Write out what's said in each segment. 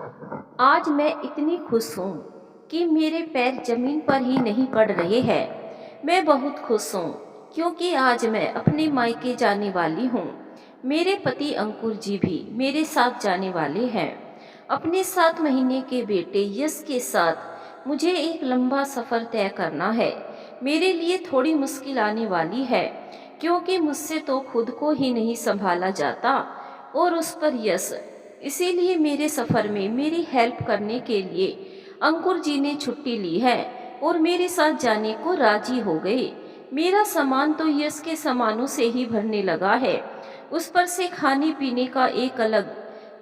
आज मैं इतनी खुश हूँ कि मेरे पैर जमीन पर ही नहीं पड़ रहे हैं। मैं बहुत खुश हूँ क्योंकि आज मैं अपने मायके जाने वाली हूँ। मेरे पति अंकुर जी भी मेरे साथ जाने वाले हैं। अपने 7 महीने के बेटे यश के साथ मुझे एक लंबा सफ़र तय करना है। मेरे लिए थोड़ी मुश्किल आने वाली है क्योंकि मुझसे तो खुद को ही नहीं संभाला जाता और उस पर यश। इसीलिए मेरे सफ़र में मेरी हेल्प करने के लिए अंकुर जी ने छुट्टी ली है और मेरे साथ जाने को राजी हो गए। मेरा सामान तो यश के सामानों से ही भरने लगा है। उस पर से खाने पीने का एक अलग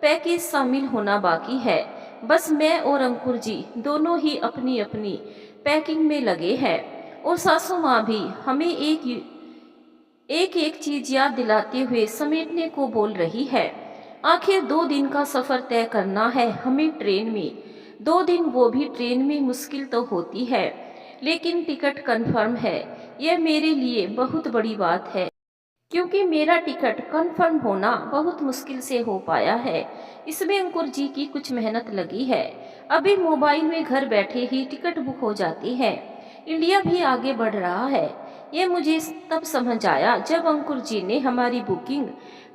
पैकेज शामिल होना बाकी है। बस मैं और अंकुर जी दोनों ही अपनी अपनी पैकिंग में लगे हैं और सासू माँ भी हमें एक एक चीज याद दिलाते हुए समेटने को बोल रही है। आखिर 2 दिन का सफर तय करना है हमें ट्रेन में। 2 दिन वो भी ट्रेन में मुश्किल तो होती है, लेकिन टिकट कंफर्म है। यह मेरे लिए बहुत बड़ी बात है क्योंकि मेरा टिकट कंफर्म होना बहुत मुश्किल से हो पाया है। इसमें अंकुर जी की कुछ मेहनत लगी है। अभी मोबाइल में घर बैठे ही टिकट बुक हो जाती है। इंडिया भी आगे बढ़ रहा है। ये मुझे तब समझ आया जब अंकुर जी ने हमारी बुकिंग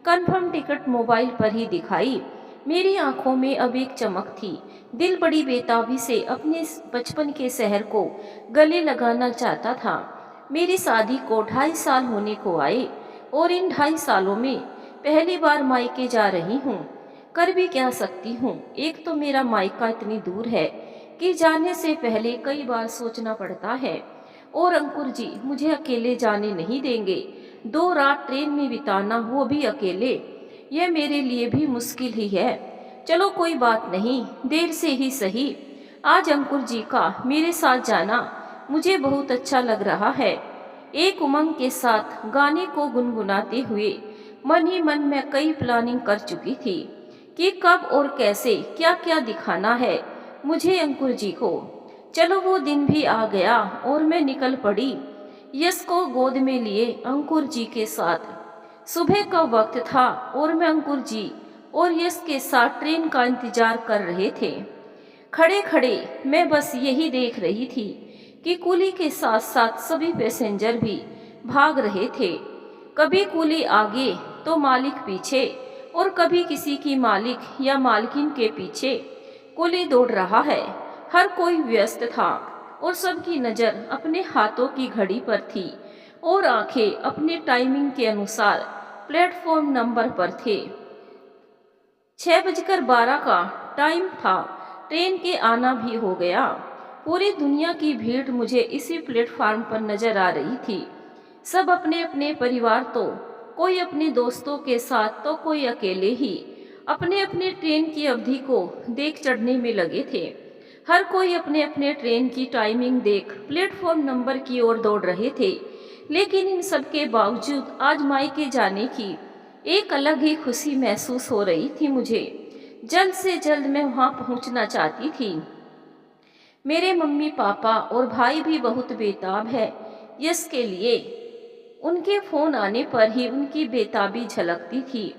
कंफर्म टिकट मोबाइल पर ही दिखाई। मेरी आंखों में अब एक चमक थी। दिल बड़ी बेताबी से अपने बचपन के शहर को गले लगाना चाहता था। मेरी शादी को 2.5 साल होने को आए और इन 2.5 सालों में पहली बार मायके जा रही हूँ। कर भी क्या सकती हूँ। एक तो मेरा मायका इतनी दूर है कि जाने से पहले कई बार सोचना पड़ता है, और अंकुर जी मुझे अकेले जाने नहीं देंगे। 2 रात ट्रेन में बिताना, वो भी अकेले, यह मेरे लिए भी मुश्किल ही है। चलो कोई बात नहीं, देर से ही सही। आज अंकुर जी का मेरे साथ जाना मुझे बहुत अच्छा लग रहा है। एक उमंग के साथ गाने को गुनगुनाते हुए मन ही मन में कई प्लानिंग कर चुकी थी कि कब और कैसे क्या क्या दिखाना है मुझे अंकुर जी को। चलो वो दिन भी आ गया और मैं निकल पड़ी यश को गोद में लिए अंकुर जी के साथ। सुबह का वक्त था और मैं अंकुर जी और यश के साथ ट्रेन का इंतजार कर रहे थे। खड़े खड़े मैं बस यही देख रही थी कि कुली के साथ साथ सभी पैसेंजर भी भाग रहे थे। कभी कुली आगे तो मालिक पीछे, और कभी किसी की मालिक या मालकिन के पीछे कुली दौड़ रहा है। हर कोई व्यस्त था और सबकी नज़र अपने हाथों की घड़ी पर थी और आंखें अपने टाइमिंग के अनुसार प्लेटफॉर्म नंबर पर थे। 6:12 का टाइम था। ट्रेन के आना भी हो गया। पूरी दुनिया की भीड़ मुझे इसी प्लेटफार्म पर नजर आ रही थी। सब अपने अपने परिवार, तो कोई अपने दोस्तों के साथ तो कोई अकेले ही अपने अपने ट्रेन की अवधि को देख चढ़ने में लगे थे। हर कोई अपने अपने ट्रेन की टाइमिंग देख प्लेटफॉर्म नंबर की ओर दौड़ रहे थे। लेकिन इन सब के बावजूद आज मायके जाने की एक अलग ही खुशी महसूस हो रही थी मुझे। जल्द से जल्द मैं वहां पहुंचना चाहती थी। मेरे मम्मी पापा और भाई भी बहुत बेताब है यश के लिए। उनके फोन आने पर ही उनकी बेताबी झलकती थी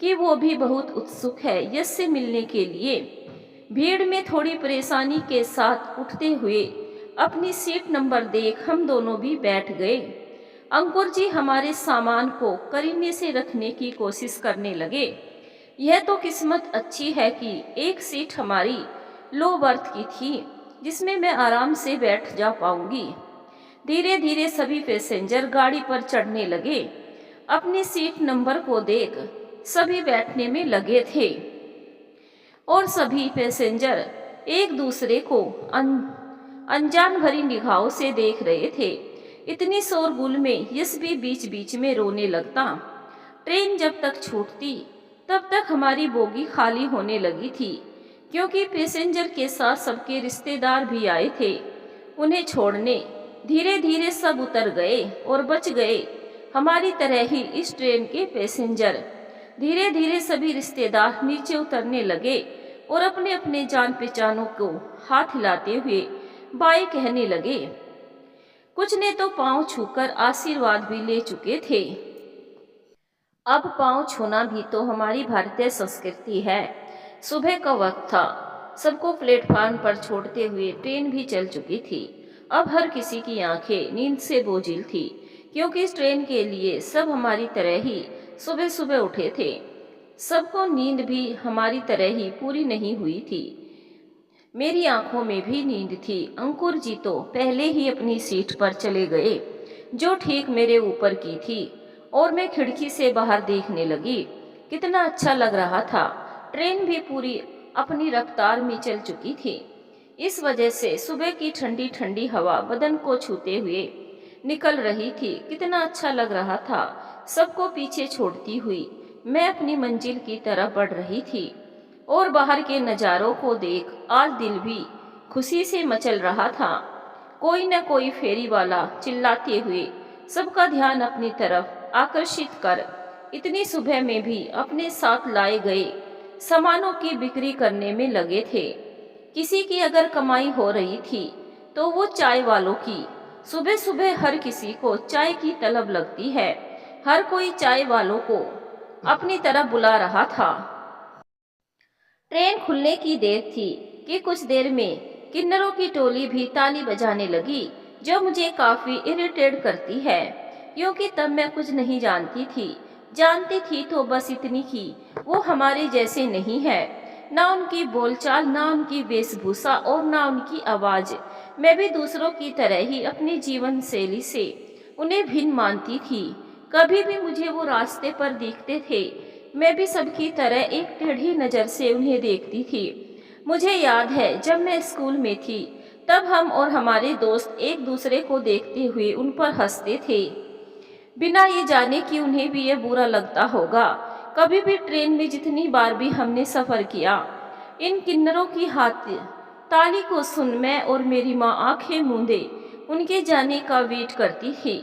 कि वो भी बहुत उत्सुक है यश से मिलने के लिए। भीड़ में थोड़ी परेशानी के साथ उठते हुए अपनी सीट नंबर देख हम दोनों भी बैठ गए। अंकुर जी हमारे सामान को करीने से रखने की कोशिश करने लगे। यह तो किस्मत अच्छी है कि एक सीट हमारी लो बर्थ की थी जिसमें मैं आराम से बैठ जा पाऊंगी। धीरे धीरे सभी पैसेंजर गाड़ी पर चढ़ने लगे। अपनी सीट नंबर को देख सभी बैठने में लगे थे और सभी पैसेंजर एक दूसरे को अनजान भरी निगाहों से देख रहे थे। इतनी शोरगुल में यश भी बीच बीच में रोने लगता। ट्रेन जब तक छूटती तब तक हमारी बोगी खाली होने लगी थी क्योंकि पैसेंजर के साथ सबके रिश्तेदार भी आए थे उन्हें छोड़ने। धीरे धीरे सब उतर गए और बच गए हमारी तरह ही इस ट्रेन के पैसेंजर। धीरे धीरे सभी रिश्तेदार नीचे उतरने लगे और अपने अपने जान पहचानों को हाथ हिलाते हुए बाय कहने लगे। कुछ ने तो पांव छूकर आशीर्वाद भी ले चुके थे। अब पांव छूना भी तो हमारी भारतीय संस्कृति है। सुबह का वक्त था। सबको प्लेटफार्म पर छोड़ते हुए ट्रेन भी चल चुकी थी। अब हर किसी की आंखें नींद से बोझिल थी, क्योंकि इस ट्रेन के लिए सब हमारी तरह ही सुबह सुबह उठे थे। सबको नींद भी हमारी तरह ही पूरी नहीं हुई थी। मेरी आंखों में भी नींद थी। अंकुर जी तो पहले ही अपनी सीट पर चले गए, जो ठीक मेरे ऊपर की थी, और मैं खिड़की से बाहर देखने लगी। कितना अच्छा लग रहा था। ट्रेन भी पूरी अपनी रफ्तार में चल चुकी थी। इस वजह से सुबह की ठंडी ठंडी हवा बदन को छूते हुए निकल रही थी। कितना अच्छा लग रहा था। सबको पीछे छोड़ती हुई मैं अपनी मंजिल की तरफ बढ़ रही थी, और बाहर के नज़ारों को देख आज दिल भी खुशी से मचल रहा था। कोई न कोई फेरी वाला चिल्लाते हुए सबका ध्यान अपनी तरफ आकर्षित कर इतनी सुबह में भी अपने साथ लाए गए सामानों की बिक्री करने में लगे थे। किसी की अगर कमाई हो रही थी तो वो चाय वालों की। सुबह सुबह हर किसी को चाय की तलब लगती है। हर कोई चाय वालों को अपनी तरफ बुला रहा था। ट्रेन खुलने की देर थी कि कुछ देर में किन्नरों की टोली भी ताली बजाने लगी, जो मुझे काफी इरिटेट करती है, क्योंकि तब मैं कुछ नहीं जानती थी। जानती थी तो बस इतनी की वो हमारे जैसे नहीं है। ना उनकी बोलचाल, ना उनकी वेशभूषा और ना उनकी आवाज। मैं भी दूसरों की तरह ही अपनी जीवन शैली से उन्हें भिन्न मानती थी। कभी भी मुझे वो रास्ते पर दिखते थे, मैं भी सबकी तरह एक टेढ़ी नज़र से उन्हें देखती थी। मुझे याद है जब मैं स्कूल में थी, तब हम और हमारे दोस्त एक दूसरे को देखते हुए उन पर हंसते थे, बिना ये जाने कि उन्हें भी ये बुरा लगता होगा। कभी भी ट्रेन में जितनी बार भी हमने सफ़र किया, इन किन्नरों की हाथ ताली को सुन मैं और मेरी माँ आंखें मूंदे उनके जाने का वेट करती थी।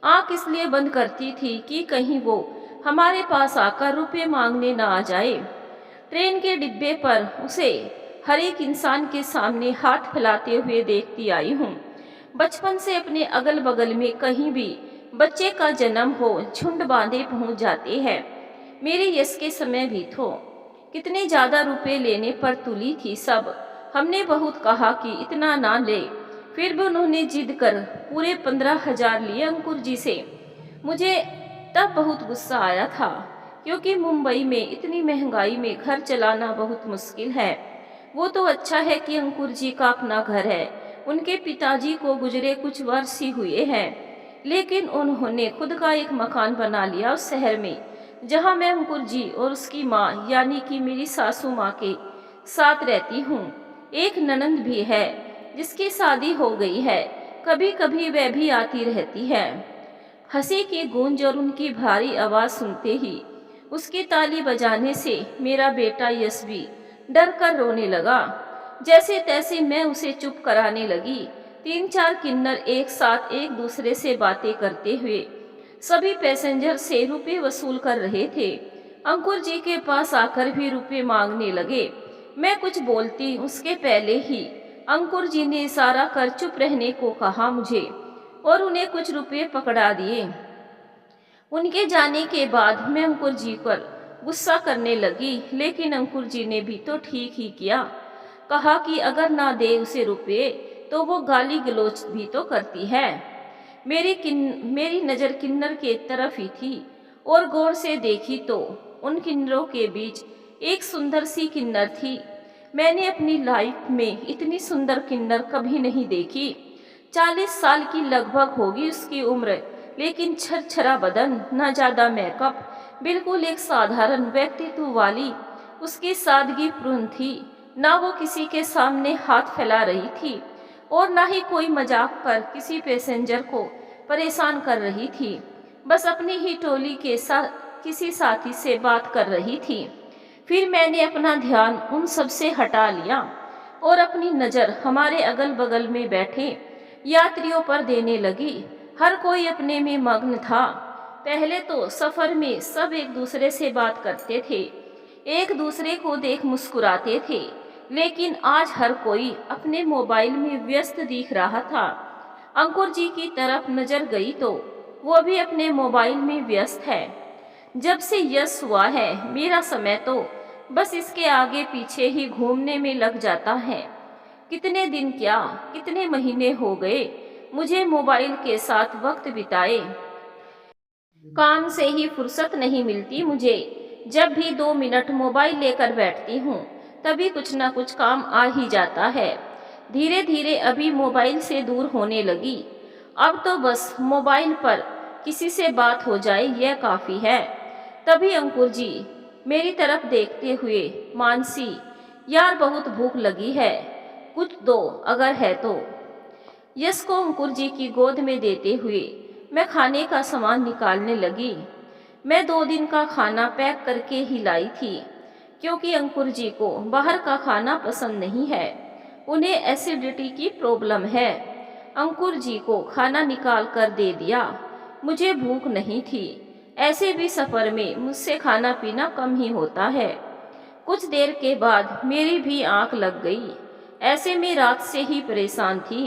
आंख इसलिए बंद करती थी कि कहीं वो हमारे पास आकर रुपए मांगने ना आ जाए। ट्रेन के डिब्बे पर उसे हर एक इंसान के सामने हाथ फैलाते हुए देखती आई हूँ। बचपन से अपने अगल बगल में कहीं भी बच्चे का जन्म हो, झुंड बांधे पहुंच जाते हैं। मेरे यश के समय भी तो कितने ज्यादा रुपए लेने पर तुली थी सब। हमने बहुत कहा कि इतना ना ले, फिर भी उन्होंने जिद कर पूरे 15,000 लिए अंकुर जी से। मुझे तब बहुत गुस्सा आया था, क्योंकि मुंबई में इतनी महंगाई में घर चलाना बहुत मुश्किल है। वो तो अच्छा है कि अंकुर जी का अपना घर है। उनके पिताजी को गुजरे कुछ वर्ष ही हुए हैं, लेकिन उन्होंने खुद का एक मकान बना लिया उस शहर में, जहां मैं अंकुर जी और उसकी माँ यानी कि मेरी सासू माँ के साथ रहती हूँ। एक ननंद भी है जिसकी शादी हो गई है। कभी कभी वह भी आती रहती है। हंसी की गूंज और उनकी भारी आवाज सुनते ही उसकी ताली बजाने से मेरा बेटा यश भी डर कर रोने लगा। जैसे तैसे मैं उसे चुप कराने लगी। 3-4 किन्नर एक साथ एक दूसरे से बातें करते हुए सभी पैसेंजर से रुपए वसूल कर रहे थे। अंकुर जी के पास आकर भी रुपए मांगने लगे। मैं कुछ बोलती उसके पहले ही अंकुर जी ने इशारा कर चुप रहने को कहा मुझे, और उन्हें कुछ रुपए पकड़ा दिए। उनके जाने के बाद मैं अंकुर जी पर गुस्सा करने लगी, लेकिन अंकुर जी ने भी तो ठीक ही किया। कहा कि अगर ना दे उसे रुपए तो वो गाली गलौज भी तो करती है। मेरी नज़र किन्नर के तरफ ही थी, और गौर से देखी तो उन किन्नरों के बीच एक सुंदर सी किन्नर थी। मैंने अपनी लाइफ में इतनी सुंदर किन्नर कभी नहीं देखी। 40 साल की लगभग होगी उसकी उम्र, लेकिन छरछरा बदन, ना ज्यादा मेकअप, बिल्कुल एक साधारण व्यक्तित्व वाली उसकी सादगी पूर्ण थी। ना वो किसी के सामने हाथ फैला रही थी, और ना ही कोई मजाक कर किसी पैसेंजर को परेशान कर रही थी। बस अपनी ही टोली के साथ किसी साथी से बात कर रही थी। फिर मैंने अपना ध्यान उन सब से हटा लिया और अपनी नज़र हमारे अगल बगल में बैठे यात्रियों पर देने लगी। हर कोई अपने में मग्न था। पहले तो सफ़र में सब एक दूसरे से बात करते थे, एक दूसरे को देख मुस्कुराते थे, लेकिन आज हर कोई अपने मोबाइल में व्यस्त दिख रहा था। अंकुर जी की तरफ नज़र गई तो वो भी अपने मोबाइल में व्यस्त है। जब से यश हुआ है मेरा समय तो बस इसके आगे पीछे ही घूमने में लग जाता है। कितने दिन क्या, कितने महीने हो गए मुझे मोबाइल के साथ वक्त बिताए। काम से ही फुर्सत नहीं मिलती मुझे। जब भी 2 मिनट मोबाइल लेकर बैठती हूँ तभी कुछ ना कुछ काम आ ही जाता है। धीरे धीरे अभी मोबाइल से दूर होने लगी। अब तो बस मोबाइल पर किसी से बात हो जाए यह काफ़ी है। तभी अंकुर जी मेरी तरफ देखते हुए, मानसी यार बहुत भूख लगी है, कुछ दो अगर है तो। यश को अंकुर जी की गोद में देते हुए मैं खाने का सामान निकालने लगी। मैं 2 दिन का खाना पैक करके ही लाई थी, क्योंकि अंकुर जी को बाहर का खाना पसंद नहीं है। उन्हें एसिडिटी की प्रॉब्लम है। अंकुर जी को खाना निकाल कर दे दिया। मुझे भूख नहीं थी। ऐसे भी सफ़र में मुझसे खाना पीना कम ही होता है। कुछ देर के बाद मेरी भी आंख लग गई। ऐसे में रात से ही परेशान थी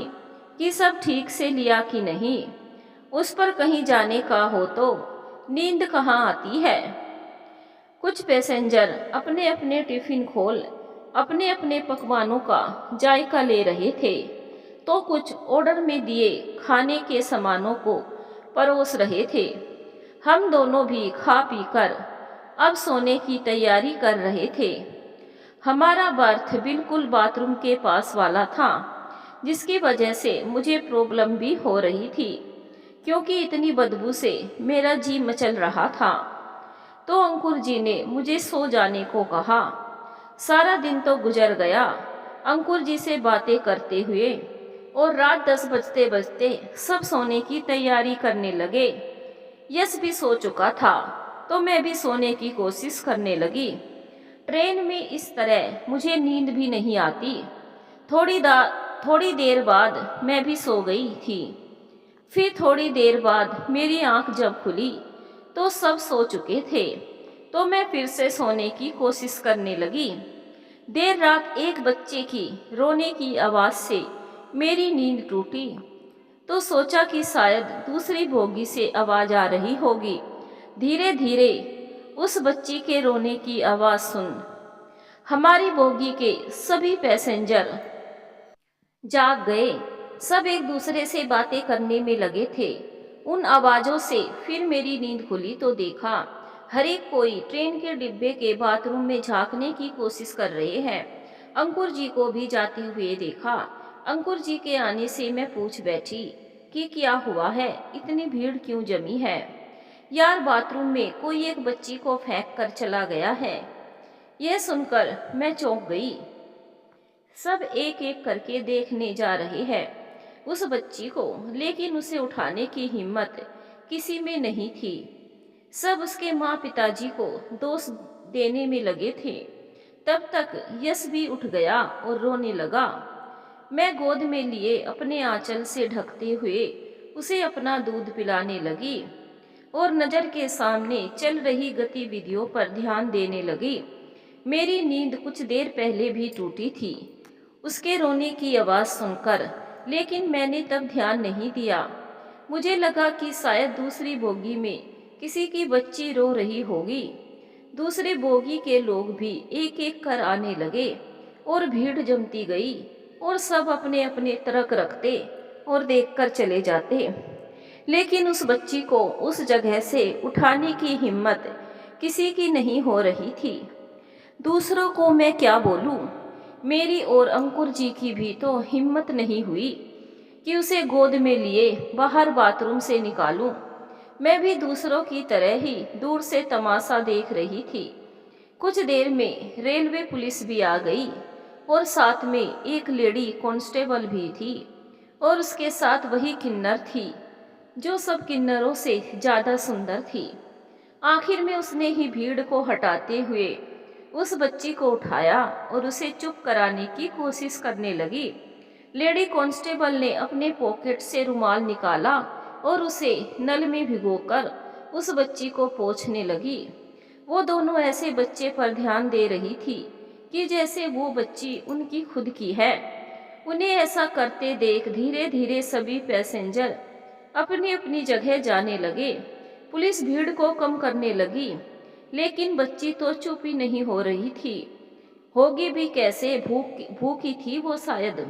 कि सब ठीक से लिया कि नहीं। उस पर कहीं जाने का हो तो नींद कहाँ आती है। कुछ पैसेंजर अपने अपने टिफिन खोल अपने अपने पकवानों का जायका ले रहे थे, तो कुछ ऑर्डर में दिए खाने के सामानों को परोस रहे थे। हम दोनों भी खा पी कर अब सोने की तैयारी कर रहे थे। हमारा बर्थ बिल्कुल बाथरूम के पास वाला था, जिसकी वजह से मुझे प्रॉब्लम भी हो रही थी, क्योंकि इतनी बदबू से मेरा जी मचल रहा था। तो अंकुर जी ने मुझे सो जाने को कहा। सारा दिन तो गुजर गया अंकुर जी से बातें करते हुए, और रात 10 बजते बजते सब सोने की तैयारी करने लगे। यश भी सो चुका था, तो मैं भी सोने की कोशिश करने लगी। ट्रेन में इस तरह मुझे नींद भी नहीं आती। थोड़ी देर बाद मैं भी सो गई थी। फिर थोड़ी देर बाद मेरी आंख जब खुली तो सब सो चुके थे, तो मैं फिर से सोने की कोशिश करने लगी। देर रात एक बच्चे की रोने की आवाज़ से मेरी नींद टूटी, तो सोचा कि शायद दूसरी बोगी से आवाज़ आ रही होगी। धीरे धीरे उस बच्ची के रोने की आवाज़ सुन हमारी बोगी के सभी पैसेंजर जाग गए। सब एक दूसरे से बातें करने में लगे थे। उन आवाज़ों से फिर मेरी नींद खुली तो देखा हर एक कोई ट्रेन के डिब्बे के बाथरूम में झांकने की कोशिश कर रहे हैं। अंकुर जी को भी जाते हुए देखा। अंकुर जी के आने से मैं पूछ बैठी कि क्या हुआ है, इतनी भीड़ क्यों जमी है। यार बाथरूम में कोई एक बच्ची को फेंक कर चला गया है। यह सुनकर मैं चौंक गई। सब एक एक करके देखने जा रहे हैं उस बच्ची को, लेकिन उसे उठाने की हिम्मत किसी में नहीं थी। सब उसके माँ पिताजी को दोष देने में लगे थे। तब तक यश भी उठ गया और रोने लगा। मैं गोद में लिए अपने आंचल से ढकते हुए उसे अपना दूध पिलाने लगी और नज़र के सामने चल रही गतिविधियों पर ध्यान देने लगी। मेरी नींद कुछ देर पहले भी टूटी थी उसके रोने की आवाज़ सुनकर, लेकिन मैंने तब ध्यान नहीं दिया। मुझे लगा कि शायद दूसरी बोगी में किसी की बच्ची रो रही होगी। दूसरे बोगी के लोग भी एक एक कर आने लगे और भीड़ जमती गई, और सब अपने अपने तर्क रखते और देखकर चले जाते। लेकिन उस बच्ची को उस जगह से उठाने की हिम्मत किसी की नहीं हो रही थी। दूसरों को मैं क्या बोलूं, मेरी और अंकुर जी की भी तो हिम्मत नहीं हुई कि उसे गोद में लिए बाहर बाथरूम से निकालूं। मैं भी दूसरों की तरह ही दूर से तमाशा देख रही थी। कुछ देर में रेलवे पुलिस भी आ गई और साथ में एक लेडी कांस्टेबल भी थी, और उसके साथ वही किन्नर थी जो सब किन्नरों से ज़्यादा सुंदर थी। आखिर में उसने ही भीड़ को हटाते हुए उस बच्ची को उठाया और उसे चुप कराने की कोशिश करने लगी। लेडी कांस्टेबल ने अपने पॉकेट से रुमाल निकाला और उसे नल में भिगोकर उस बच्ची को पोंछने लगी। वो दोनों ऐसे बच्चे पर ध्यान दे रही थी कि जैसे वो बच्ची उनकी खुद की है। उन्हें ऐसा करते देख धीरे धीरे सभी पैसेंजर अपनी अपनी जगह जाने लगे। पुलिस भीड़ को कम करने लगी, लेकिन बच्ची तो चुप ही नहीं हो रही थी। होगी भी कैसे, भूखी थी वो शायद।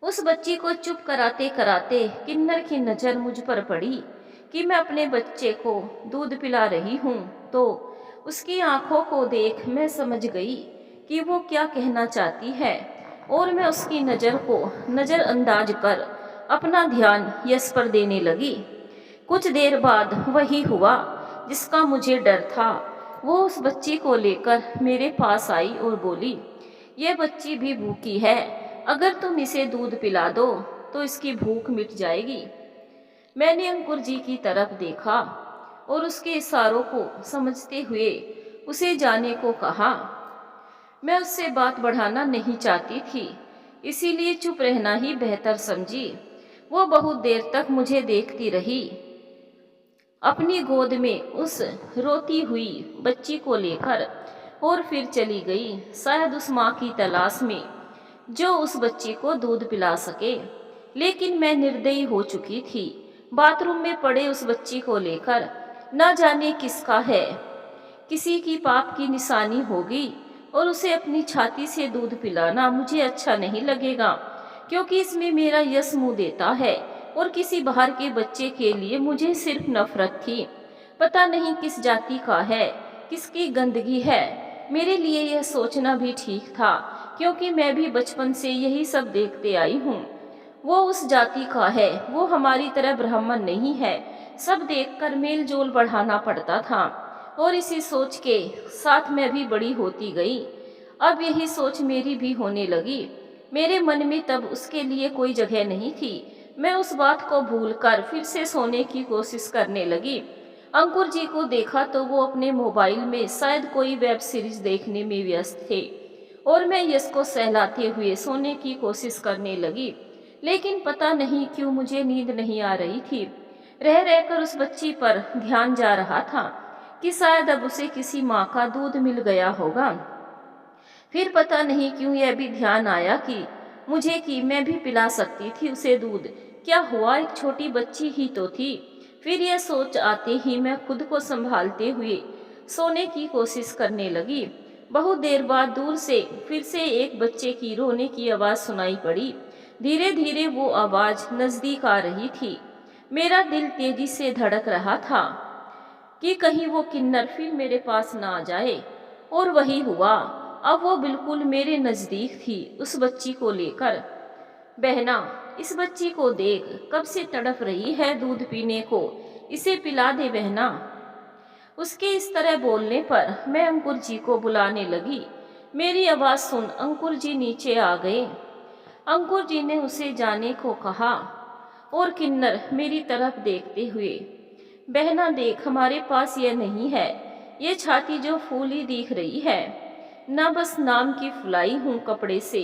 उस बच्ची को चुप कराते कराते किन्नर की नजर मुझ पर पड़ी कि मैं अपने बच्चे को दूध पिला रही हूँ, तो उसकी आंखों को देख मैं समझ गई कि वो क्या कहना चाहती है, और मैं उसकी नजर को नजरअंदाज कर अपना ध्यान यश पर देने लगी। कुछ देर बाद वही हुआ जिसका मुझे डर था। वो उस बच्ची को लेकर मेरे पास आई और बोली, ये बच्ची भी भूखी है, अगर तुम इसे दूध पिला दो तो इसकी भूख मिट जाएगी। मैंने अंकुर जी की तरफ देखा और उसके इशारों को समझते हुए उसे जाने को कहा। मैं उससे बात बढ़ाना नहीं चाहती थी, इसीलिए चुप रहना ही बेहतर समझी। वो बहुत देर तक मुझे देखती रही, अपनी गोद में उस रोती हुई बच्ची को लेकर, और फिर चली गई, शायद उस माँ की तलाश में जो उस बच्ची को दूध पिला सके। लेकिन मैं निर्दयी हो चुकी थी। बाथरूम में पड़े उस बच्ची को लेकर न जाने किसका है, किसी की पाप की निशानी होगी, और उसे अपनी छाती से दूध पिलाना मुझे अच्छा नहीं लगेगा, क्योंकि इसमें मेरा यश मुंह देता है, और किसी बाहर के बच्चे के लिए मुझे सिर्फ नफरत थी। पता नहीं किस जाति का है, किसकी गंदगी है। मेरे लिए यह सोचना भी ठीक था, क्योंकि मैं भी बचपन से यही सब देखते आई हूँ। वो उस जाति का है, वो हमारी तरह ब्राह्मण नहीं है। सब देखकर मेल जोल बढ़ाना पड़ता था, और इसी सोच के साथ मैं भी बड़ी होती गई। अब यही सोच मेरी भी होने लगी। मेरे मन में तब उसके लिए कोई जगह नहीं थी। मैं उस बात को भूलकर फिर से सोने की कोशिश करने लगी। अंकुर जी को देखा तो वो अपने मोबाइल में शायद कोई वेब सीरीज देखने में व्यस्त थे, और मैं यश को सहलाते हुए सोने की कोशिश करने लगी। लेकिन पता नहीं क्यों मुझे नींद नहीं आ रही थी। रह रहकर उस बच्ची पर ध्यान जा रहा था कि शायद अब उसे किसी माँ का दूध मिल गया होगा। फिर पता नहीं क्यों यह भी ध्यान आया कि मैं भी पिला सकती थी उसे दूध। क्या हुआ, एक छोटी बच्ची ही तो थी। फिर यह सोच आते ही मैं खुद को संभालते हुए सोने की कोशिश करने लगी। बहुत देर बाद दूर से फिर से एक बच्चे की रोने की आवाज़ सुनाई पड़ी। धीरे धीरे वो आवाज़ नज़दीक आ रही थी। मेरा दिल तेजी से धड़क रहा था कि कहीं वो किन्नर फिर मेरे पास ना आ जाए। और वही हुआ। अब वो बिल्कुल मेरे नज़दीक थी, उस बच्ची को लेकर। बहना, इस बच्ची को देख, कब से तड़प रही है दूध पीने को, इसे पिला दे बहना। उसके इस तरह बोलने पर मैं अंकुर जी को बुलाने लगी। मेरी आवाज़ सुन अंकुर जी नीचे आ गए। अंकुर जी ने उसे जाने को कहा, और किन्नर मेरी तरफ देखते हुए, बहना देख, हमारे पास यह नहीं है, ये छाती जो फूली दिख रही है, ना बस नाम की फुलाई हूँ कपड़े से।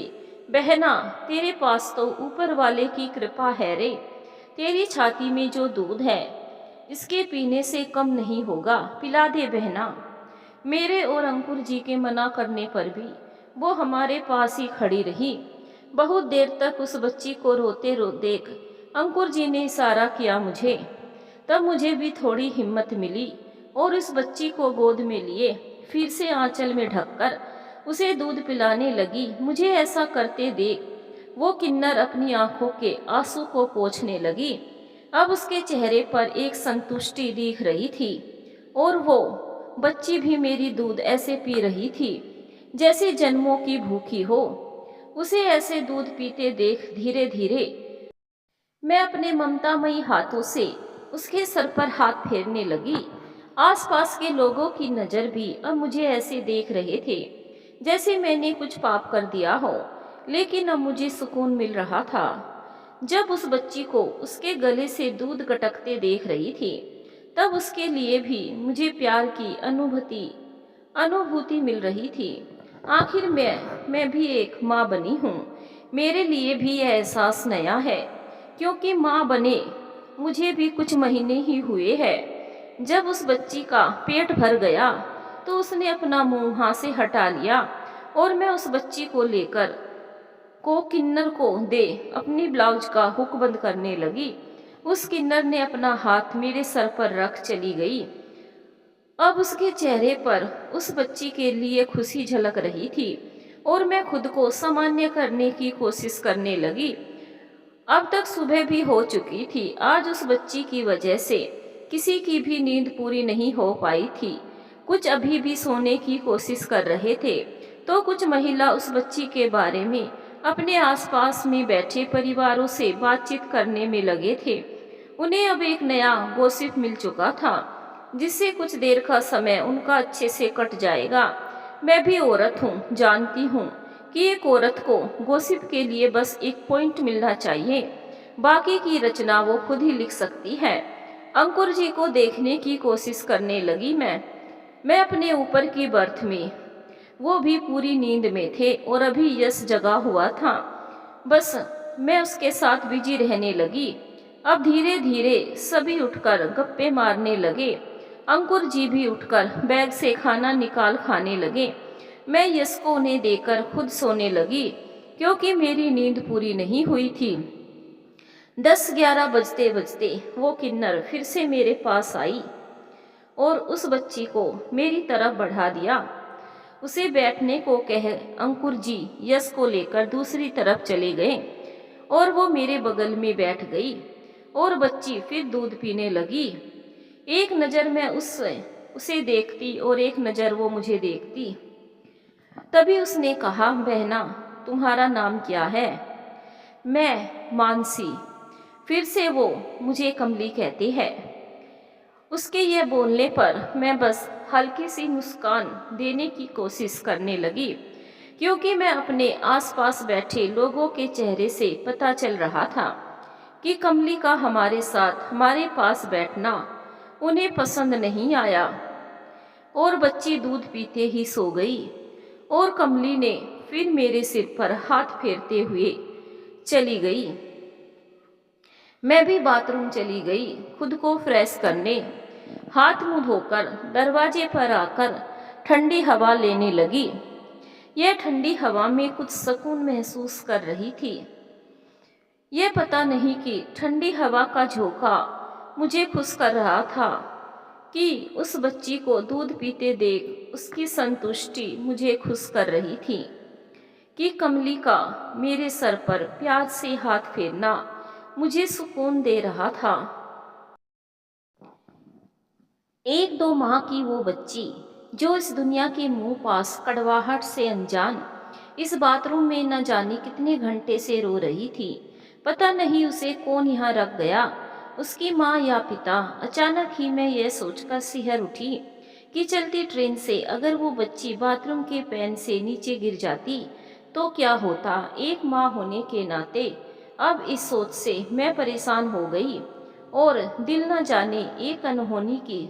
बहना, तेरे पास तो ऊपर वाले की कृपा है रे। तेरी छाती में जो दूध है इसके पीने से कम नहीं होगा, पिला दे बहना। मेरे और अंकुर जी के मना करने पर भी वो हमारे पास ही खड़ी रही। बहुत देर तक उस बच्ची को रोते रो देख अंकुर जी ने इशारा किया मुझे। तब मुझे भी थोड़ी हिम्मत मिली, और इस बच्ची को गोद में लिए फिर से आंचल में ढककर उसे दूध पिलाने लगी। मुझे ऐसा करते देख वो किन्नर अपनी आंखों के आंसू को पोंछने लगी। अब उसके चेहरे पर एक संतुष्टि दिख रही थी, और वो बच्ची भी मेरी दूध ऐसे पी रही थी जैसे जन्मों की भूखी हो। उसे ऐसे दूध पीते देख धीरे धीरे मैं अपने ममतामयी हाथों से उसके सर पर हाथ फेरने लगी। आसपास के लोगों की नज़र भी अब मुझे ऐसे देख रहे थे जैसे मैंने कुछ पाप कर दिया हो, लेकिन अब मुझे सुकून मिल रहा था जब उस बच्ची को उसके गले से दूध गटकते देख रही थी। तब उसके लिए भी मुझे प्यार की अनुभूति मिल रही थी। आखिर मैं भी एक माँ बनी हूँ। मेरे लिए भी यह एहसास नया है, क्योंकि माँ बने मुझे भी कुछ महीने ही हुए हैं। जब उस बच्ची का पेट भर गया तो उसने अपना मुंह वहाँ से हटा लिया, और मैं उस बच्ची को लेकर किन्नर को दे अपनी ब्लाउज का हुक बंद करने लगी। उस किन्नर ने अपना हाथ मेरे सर पर रख चली गई। अब उसके चेहरे पर उस बच्ची के लिए खुशी झलक रही थी और मैं खुद को सामान्य करने की कोशिश करने लगी। अब तक सुबह भी हो चुकी थी। आज उस बच्ची की वजह से किसी की भी नींद पूरी नहीं हो पाई थी। कुछ अभी भी सोने की कोशिश कर रहे थे, तो कुछ महिला उस बच्ची के बारे में अपने आसपास में बैठे परिवारों से बातचीत करने में लगे थे। उन्हें अब एक नया गॉसिप मिल चुका था, जिससे कुछ देर का समय उनका अच्छे से कट जाएगा। मैं भी औरत हूँ, जानती हूँ कि एक औरत को गॉसिप के लिए बस एक पॉइंट मिलना चाहिए, बाकी की रचना वो खुद ही लिख सकती है। अंकुर जी को देखने की कोशिश करने लगी मैं अपने ऊपर की बर्थ में। वो भी पूरी नींद में थे और अभी यश जगा हुआ था। बस मैं उसके साथ बिजी रहने लगी। अब धीरे धीरे सभी उठकर गप्पे मारने लगे। अंकुर जी भी उठकर बैग से खाना निकाल खाने लगे। मैं यश को उन्हें देकर खुद सोने लगी, क्योंकि मेरी नींद पूरी नहीं हुई थी। 10-11 बजते बजते वो किन्नर फिर से मेरे पास आई और उस बच्ची को मेरी तरफ बढ़ा दिया। उसे बैठने को कह अंकुर जी यश को लेकर दूसरी तरफ चले गए और वो मेरे बगल में बैठ गई और बच्ची फिर दूध पीने लगी। एक नज़र मैं उसे देखती और एक नज़र वो मुझे देखती। तभी उसने कहा, बहना तुम्हारा नाम क्या है? मैं मानसी। फिर से वो मुझे कमली कहती है। उसके यह बोलने पर मैं बस हल्की सी मुस्कान देने की कोशिश करने लगी, क्योंकि मैं अपने आसपास बैठे लोगों के चेहरे से पता चल रहा था कि कमली का हमारे साथ हमारे पास बैठना उन्हें पसंद नहीं आया। और बच्ची दूध पीते ही सो गई और कमली ने फिर मेरे सिर पर हाथ फेरते हुए चली गई। मैं भी बाथरूम चली गई खुद को फ्रेश करने। हाथ मुंह धोकर दरवाजे पर आकर ठंडी हवा लेने लगी। यह ठंडी हवा में कुछ सुकून महसूस कर रही थी। यह पता नहीं कि ठंडी हवा का झोंका मुझे खुश कर रहा था कि उस बच्ची को दूध पीते देख उसकी संतुष्टि मुझे खुश कर रही थी, कि कमली का मेरे सर पर प्यार से हाथ फेरना मुझे सुकून दे रहा था। 1-2 माह की वो बच्ची जो इस दुनिया के मुंह पास कड़वाहट से अनजान इस बाथरूम में न जाने कितने घंटे से रो रही थी। पता नहीं उसे कौन यहाँ रख गया, उसकी माँ या पिता। अचानक ही मैं यह सोचकर सिहर उठी कि चलती ट्रेन से अगर वो बच्ची बाथरूम के पैन से नीचे गिर जाती तो क्या होता। एक माँ होने के नाते अब इस सोच से मैं परेशान हो गई और दिल न जाने एक अनहोनी की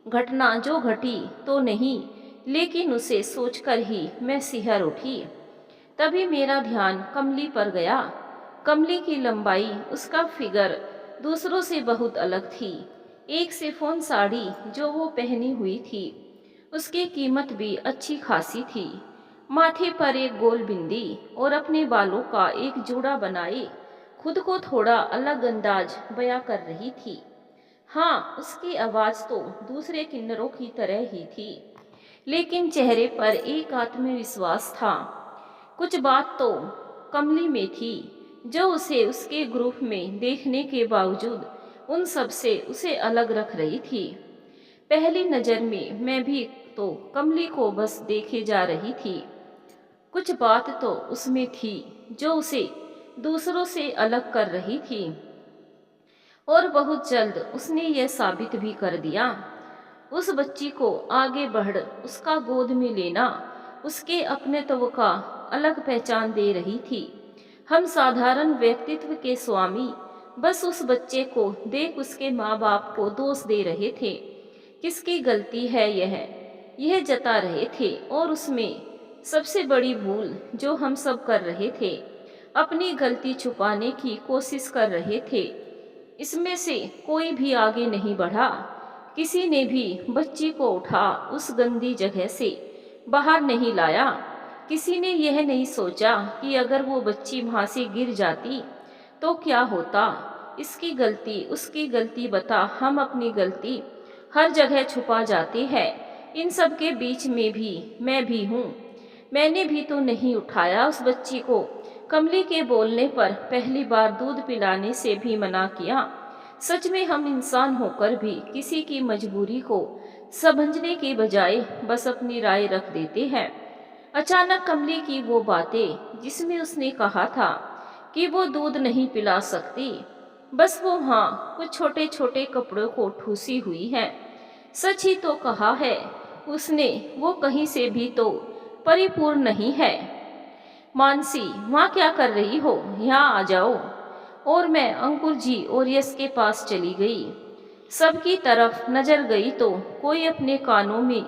घटना जो घटी तो नहीं, लेकिन उसे सोचकर ही मैं सिहर उठी। तभी मेरा ध्यान कमली पर गया। कमली की लंबाई, उसका फिगर दूसरों से बहुत अलग थी। एक शिफॉन साड़ी जो वो पहनी हुई थी, उसकी कीमत भी अच्छी खासी थी। माथे पर एक गोल बिंदी और अपने बालों का एक जूड़ा बनाए खुद को थोड़ा अलग अंदाज बयां कर रही थी। हाँ, उसकी आवाज़ तो दूसरे किन्नरों की तरह ही थी, लेकिन चेहरे पर एक आत्मविश्वास था। कुछ बात तो कमली में थी जो उसे उसके ग्रुप में देखने के बावजूद उन सब से उसे अलग रख रही थी। पहली नज़र में मैं भी तो कमली को बस देखे जा रही थी। कुछ बात तो उसमें थी जो उसे दूसरों से अलग कर रही थी और बहुत जल्द उसने यह साबित भी कर दिया। उस बच्ची को आगे बढ़ उसका गोद में लेना उसके अपनेत्व का अलग पहचान दे रही थी। हम साधारण व्यक्तित्व के स्वामी बस उस बच्चे को देख उसके माँ बाप को दोष दे रहे थे। किसकी गलती है यह जता रहे थे। और उसमें सबसे बड़ी भूल जो हम सब कर रहे थे, अपनी गलती छुपाने की कोशिश कर रहे थे। इसमें से कोई भी आगे नहीं बढ़ा। किसी ने भी बच्ची को उठा उस गंदी जगह से बाहर नहीं लाया। किसी ने यह नहीं सोचा कि अगर वो बच्ची वहाँ से गिर जाती तो क्या होता। इसकी गलती उसकी गलती बता, हम अपनी गलती हर जगह छुपा जाते हैं। इन सब के बीच में भी मैं भी हूँ। मैंने भी तो नहीं उठाया उस बच्ची को। कमली के बोलने पर पहली बार दूध पिलाने से भी मना किया। सच में हम इंसान होकर भी किसी की मजबूरी को समझने के बजाय बस अपनी राय रख देते हैं। अचानक कमली की वो बातें जिसमें उसने कहा था कि वो दूध नहीं पिला सकती, बस वो हाँ कुछ छोटे छोटे कपड़ों को ठूसी हुई है। सच ही तो कहा है उसने, वो कहीं से भी तो परिपूर्ण नहीं है। मानसी, वहाँ क्या कर रही हो? यहाँ आ जाओ। और मैं अंकुर जी और यश के पास चली गई। सबकी तरफ नजर गई तो कोई अपने कानों में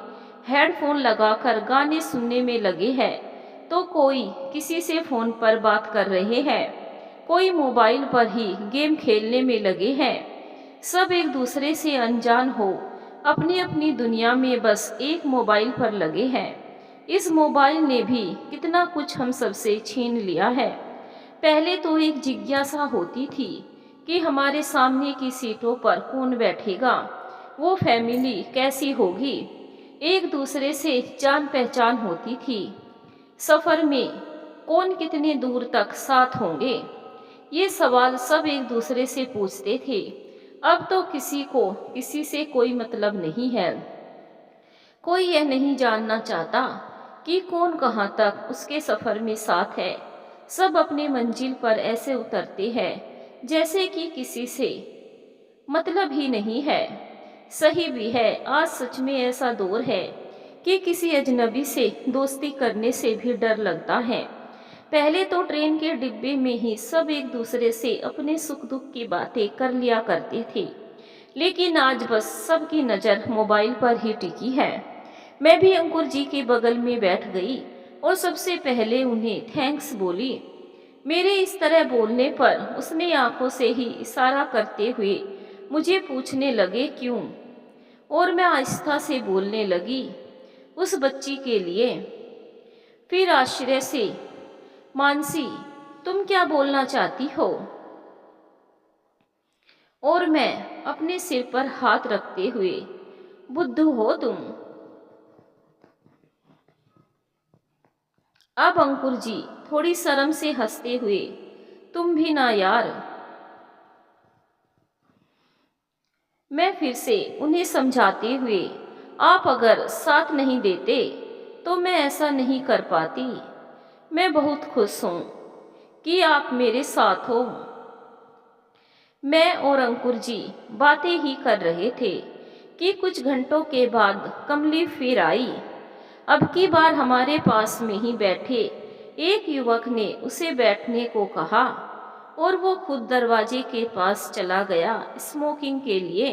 हेडफोन लगाकर गाने सुनने में लगे हैं, तो कोई किसी से फोन पर बात कर रहे हैं, कोई मोबाइल पर ही गेम खेलने में लगे हैं। सब एक दूसरे से अनजान हो अपनी अपनी दुनिया में बस एक मोबाइल पर लगे हैं। इस मोबाइल ने भी कितना कुछ हम सबसे छीन लिया है। पहले तो एक जिज्ञासा होती थी कि हमारे सामने की सीटों पर कौन बैठेगा, वो फैमिली कैसी होगी। एक दूसरे से जान पहचान होती थी। सफर में कौन कितने दूर तक साथ होंगे, ये सवाल सब एक दूसरे से पूछते थे। अब तो किसी को किसी से कोई मतलब नहीं है। कोई यह नहीं जानना चाहता कि कौन कहाँ तक उसके सफर में साथ है। सब अपने मंजिल पर ऐसे उतरते हैं जैसे कि किसी से मतलब ही नहीं है। सही भी है, आज सच में ऐसा दौर है कि किसी अजनबी से दोस्ती करने से भी डर लगता है। पहले तो ट्रेन के डिब्बे में ही सब एक दूसरे से अपने सुख दुख की बातें कर लिया करते थे, लेकिन आज बस सबकी नज़र मोबाइल पर ही टिकी है। मैं भी अंकुर जी के बगल में बैठ गई और सबसे पहले उन्हें थैंक्स बोली। मेरे इस तरह बोलने पर उसने आंखों से ही इशारा करते हुए मुझे पूछने लगे क्यों, और मैं आहिस्ता से बोलने लगी उस बच्ची के लिए। फिर आश्चर्य से, मानसी तुम क्या बोलना चाहती हो? और मैं अपने सिर पर हाथ रखते हुए, बुद्धू हो तुम। अब अंकुर जी थोड़ी शर्म से हंसते हुए, तुम भी ना यार। मैं फिर से उन्हें समझाते हुए, आप अगर साथ नहीं देते तो मैं ऐसा नहीं कर पाती। मैं बहुत खुश हूँ कि आप मेरे साथ हो। मैं और अंकुर जी बातें ही कर रहे थे कि कुछ घंटों के बाद कमली फिर आई। अब की बार हमारे पास में ही बैठे एक युवक ने उसे बैठने को कहा और वो खुद दरवाजे के पास चला गया स्मोकिंग के लिए।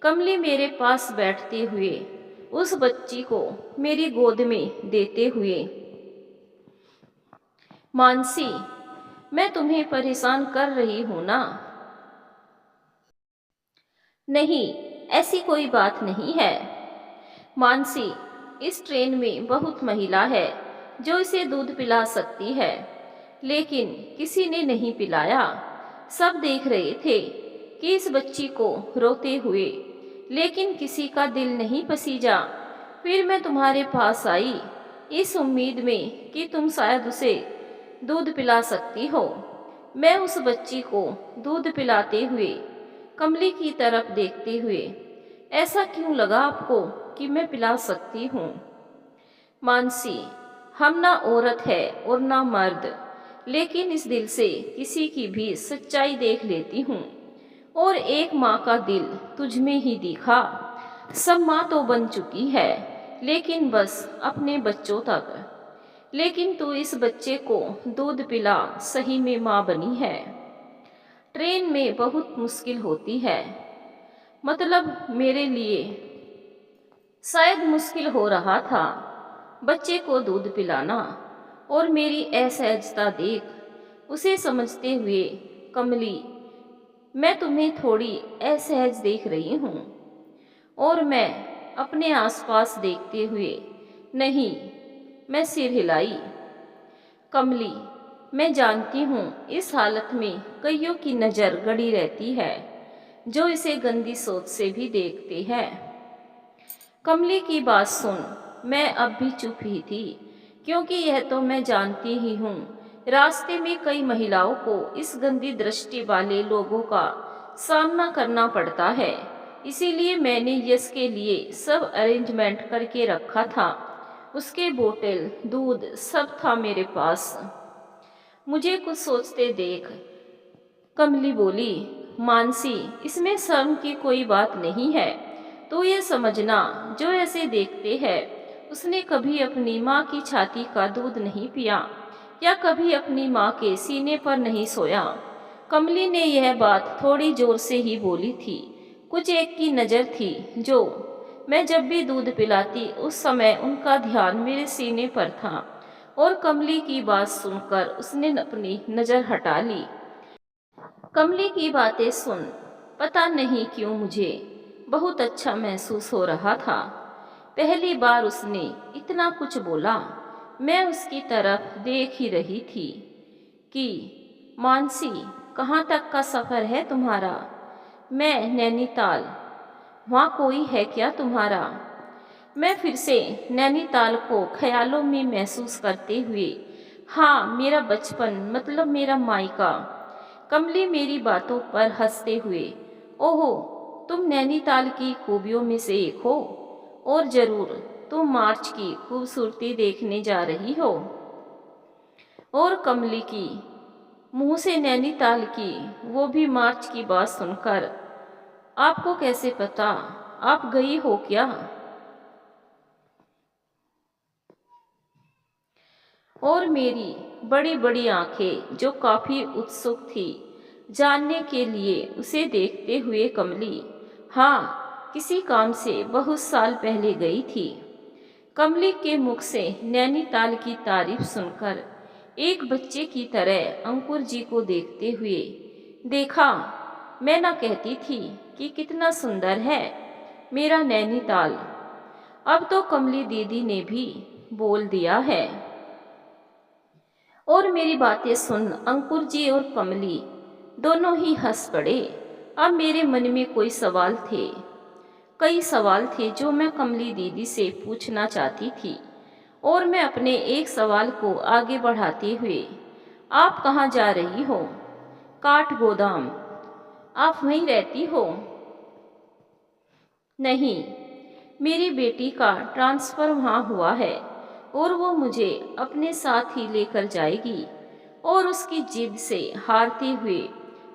कमली मेरे पास बैठते हुए उस बच्ची को मेरी गोद में देते हुए, मानसी मैं तुम्हें परेशान कर रही हूं ना? नहीं, ऐसी कोई बात नहीं है। मानसी, इस ट्रेन में बहुत महिला है जो इसे दूध पिला सकती है, लेकिन किसी ने नहीं पिलाया। सब देख रहे थे कि इस बच्ची को रोते हुए, लेकिन किसी का दिल नहीं पसीजा। फिर मैं तुम्हारे पास आई इस उम्मीद में कि तुम शायद उसे दूध पिला सकती हो। मैं उस बच्ची को दूध पिलाते हुए कमली की तरफ देखते हुए, ऐसा क्यों लगा आपको कि मैं पिला सकती हूँ? मानसी, हम ना औरत है और ना मर्द, लेकिन इस दिल से किसी की भी सच्चाई देख लेती हूँ। और एक माँ का दिल तुझ में ही दिखा। सब माँ तो बन चुकी है, लेकिन बस अपने बच्चों तक। लेकिन तू इस बच्चे को दूध पिला, सही में माँ बनी है। ट्रेन में बहुत मुश्किल होती है, मतलब मेरे लिए शायद मुश्किल हो रहा था बच्चे को दूध पिलाना। और मेरी असहजता देख उसे समझते हुए, कमली मैं तुम्हें थोड़ी असहज देख रही हूँ। और मैं अपने आसपास देखते हुए, नहीं, मैं सिर हिलाई। कमली, मैं जानती हूँ इस हालत में कईयों की नज़र गड़ी रहती है, जो इसे गंदी सोच से भी देखते हैं। कमली की बात सुन मैं अब भी चुप ही थी, क्योंकि यह तो मैं जानती ही हूँ रास्ते में कई महिलाओं को इस गंदी दृष्टि वाले लोगों का सामना करना पड़ता है। इसीलिए मैंने यश के लिए सब अरेंजमेंट करके रखा था। उसके बोतल, दूध सब था मेरे पास। मुझे कुछ सोचते देख कमली बोली, मानसी, इसमें शर्म की कोई बात नहीं है। तो ये समझना, जो ऐसे देखते हैं उसने कभी अपनी माँ की छाती का दूध नहीं पिया या कभी अपनी माँ के सीने पर नहीं सोया। कमली ने यह बात थोड़ी जोर से ही बोली थी। कुछ एक की नज़र थी जो मैं जब भी दूध पिलाती उस समय उनका ध्यान मेरे सीने पर था, और कमली की बात सुनकर उसने अपनी नज़र हटा ली। कमली की बातें सुन पता नहीं क्यों मुझे बहुत अच्छा महसूस हो रहा था। पहली बार उसने इतना कुछ बोला। मैं उसकी तरफ देख ही रही थी कि मानसी, कहाँ तक का सफ़र है तुम्हारा? मैं नैनीताल। वहाँ कोई है क्या तुम्हारा? मैं फिर से नैनीताल को ख्यालों में महसूस करते हुए, हाँ, मेरा बचपन मतलब मेरा मायका। कमली मेरी बातों पर हंसते हुए, ओहो, तुम नैनीताल की खूबियों में से एक हो, और जरूर तुम मार्च की खूबसूरती देखने जा रही हो। और कमली की मुंह से नैनीताल की, वो भी मार्च की बात सुनकर, आपको कैसे पता? आप गई हो क्या? और मेरी बड़ी बड़ी आंखें जो काफी उत्सुक थी जानने के लिए उसे देखते हुए कमली, हाँ, किसी काम से बहुत साल पहले गई थी। कमली के मुख से नैनीताल की तारीफ सुनकर एक बच्चे की तरह अंकुर जी को देखते हुए, देखा, मैं ना कहती थी कि कितना सुंदर है मेरा नैनीताल। अब तो कमली दीदी ने भी बोल दिया है। और मेरी बातें सुन अंकुर जी और कमली दोनों ही हंस पड़े। अब मेरे मन में कई सवाल थे जो मैं कमली दीदी से पूछना चाहती थी। और मैं अपने एक सवाल को आगे बढ़ाते हुए, आप कहाँ जा रही हो? काठ गोदाम। आप वहीं रहती हो? नहीं, मेरी बेटी का ट्रांसफ़र वहाँ हुआ है और वो मुझे अपने साथ ही लेकर जाएगी। और उसकी जिद से हारते हुए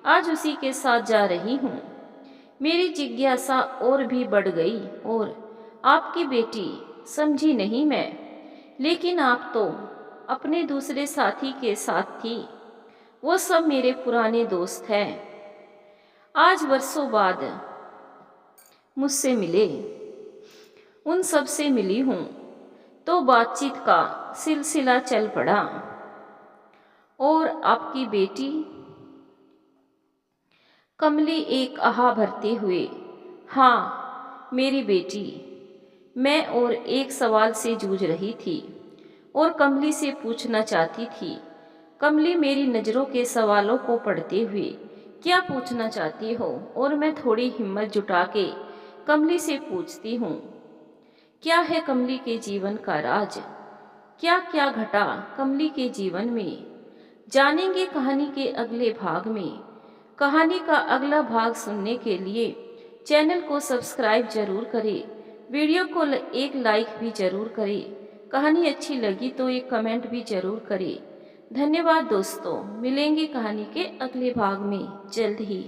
आज उसी के साथ जा रही हूँ। मेरी जिज्ञासा और भी बढ़ गई। और आपकी बेटी, समझी नहीं मैं, लेकिन आप तो अपने दूसरे साथी के साथ थी। वो सब मेरे पुराने दोस्त हैं, आज वर्षों बाद मुझसे मिले। उन सब से मिली हूँ तो बातचीत का सिलसिला चल पड़ा। और आपकी बेटी? कमली एक आहा भरते हुए, हाँ, मेरी बेटी। मैं और एक सवाल से जूझ रही थी और कमली से पूछना चाहती थी। कमली मेरी नज़रों के सवालों को पढ़ते हुए, क्या पूछना चाहती हो? और मैं थोड़ी हिम्मत जुटा के कमली से पूछती हूँ, क्या है कमली के जीवन का राज? क्या क्या घटा कमली के जीवन में? जानेंगे कहानी के अगले भाग में। कहानी का अगला भाग सुनने के लिए चैनल को सब्सक्राइब जरूर करें, वीडियो को एक लाइक भी जरूर करें। कहानी अच्छी लगी तो एक कमेंट भी जरूर करें। धन्यवाद दोस्तों, मिलेंगे कहानी के अगले भाग में जल्द ही।